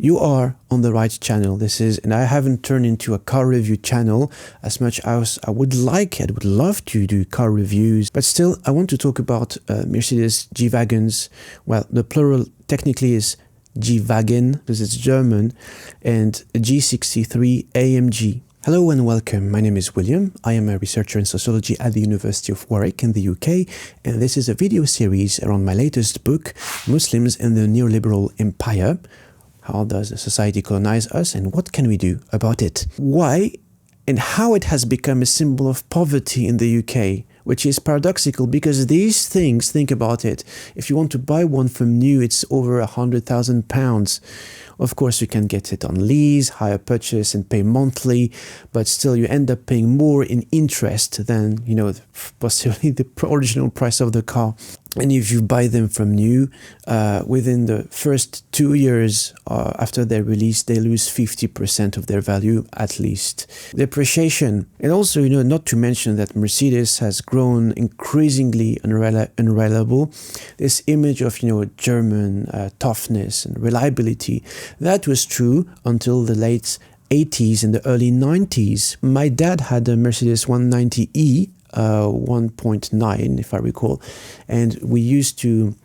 You are on the right channel. And I haven't turned into a car review channel as much as I would love to do car reviews, but still I want to talk about Mercedes G Wagons. Well, the plural technically is G Wagon because it's German, and G63 AMG. Hello and welcome. My name is William. I am a researcher in sociology at the University of Warwick in the UK, and this is a video series around my latest book, Muslims in the Neoliberal Empire. How does society colonize us and what can we do about it? Why and how it has become a symbol of poverty in the UK, which is paradoxical because these things, think about it, if you want to buy one from new, it's over £100,000. Of course, you can get it on lease, hire purchase and pay monthly, but still you end up paying more in interest than, possibly the original price of the car. And if you buy them from new, within the first 2 years after their release, they lose 50% of their value at least. Depreciation. And also, not to mention that Mercedes has grown increasingly unreliable. This image of, German toughness and reliability, that was true until the late 80s and the early 90s. My dad had a Mercedes 190E, 1.9 if I recall, and we used to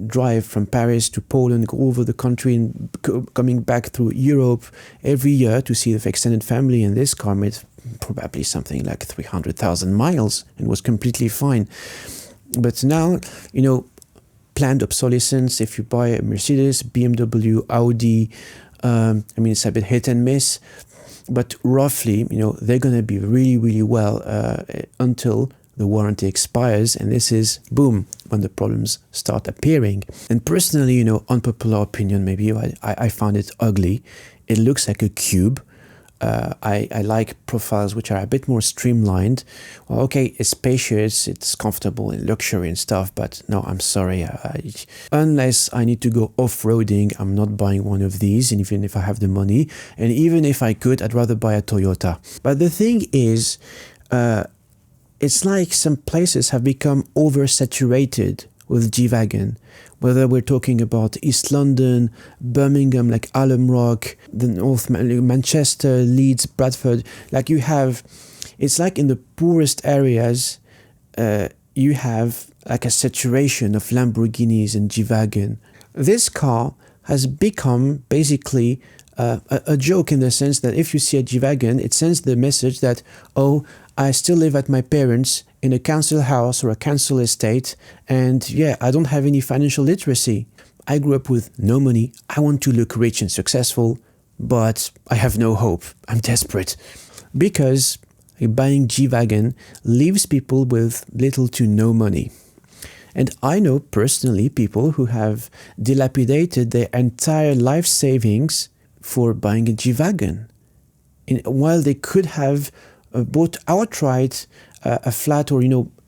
drive from Paris to Poland, go over the country and coming back through Europe every year to see the extended family, and this car made probably something like 300,000 miles and was completely fine. But now, planned obsolescence, if you buy a Mercedes, BMW, Audi, it's a bit hit and miss, but roughly, they're going to be really, really well until the warranty expires, and this is, boom, when the problems start appearing. And personally, unpopular opinion, maybe I found it ugly. It looks like a cube. I like profiles which are a bit more streamlined. Well, okay, it's spacious, it's comfortable and luxury and stuff, but no, I'm sorry. Unless I need to go off-roading, I'm not buying one of these, and even if I have the money. And even if I could, I'd rather buy a Toyota. But the thing is, it's like some places have become oversaturated with G Wagon. Whether we're talking about East London, Birmingham, like Alum Rock, the North Manchester, Leeds, Bradford, it's like in the poorest areas, you have like a saturation of Lamborghinis and G Wagon. This car has become basically a joke in the sense that if you see a G Wagon, it sends the message that, oh, I still live at my parents' in a council house or a council estate, and yeah, I don't have any financial literacy. I grew up with no money. I want to look rich and successful, but I have no hope. I'm desperate. Because buying G Wagon leaves people with little to no money. And I know personally people who have dilapidated their entire life savings for buying a G Wagon, while they could have bought outright a flat, or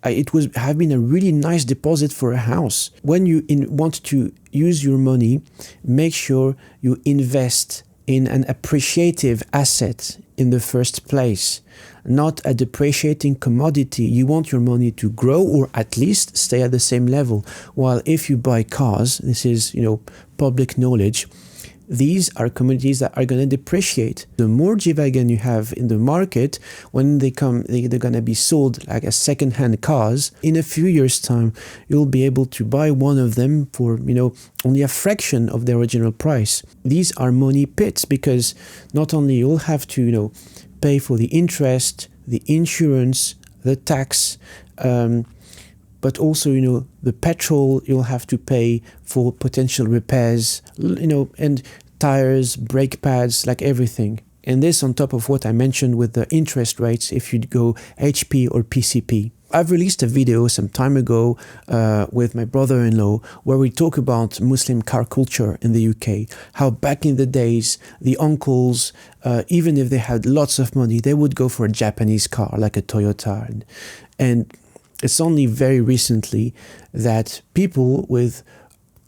it would have been a really nice deposit for a house. When you want to use your money, make sure you invest in an appreciative asset in the first place, not a depreciating commodity. You want your money to grow or at least stay at the same level. While if you buy cars, this is public knowledge, these are commodities that are going to depreciate. The more G Wagon you have in the market, when they're going to be sold like as second-hand cars, in a few years' time, you'll be able to buy one of them for, only a fraction of the original price. These are money pits because not only you'll have to, pay for the interest, the insurance, the tax, but also, the petrol you'll have to pay for potential repairs, and tires, brake pads, like everything. And this on top of what I mentioned with the interest rates if you'd go HP or PCP. I've released a video some time ago with my brother-in-law where we talk about Muslim car culture in the UK, how back in the days, the uncles, even if they had lots of money, they would go for a Japanese car like a Toyota. And it's only very recently that people with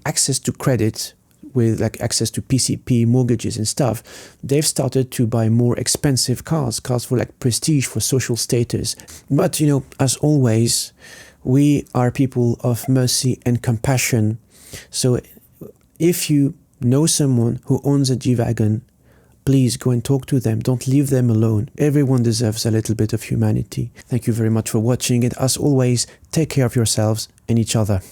access to credit, with access to PCP, mortgages and stuff, they've started to buy more expensive cars for prestige, for social status. But, as always, we are people of mercy and compassion. So if you know someone who owns a G Wagon, please go and talk to them. Don't leave them alone. Everyone deserves a little bit of humanity. Thank you very much for watching, and as always, take care of yourselves and each other.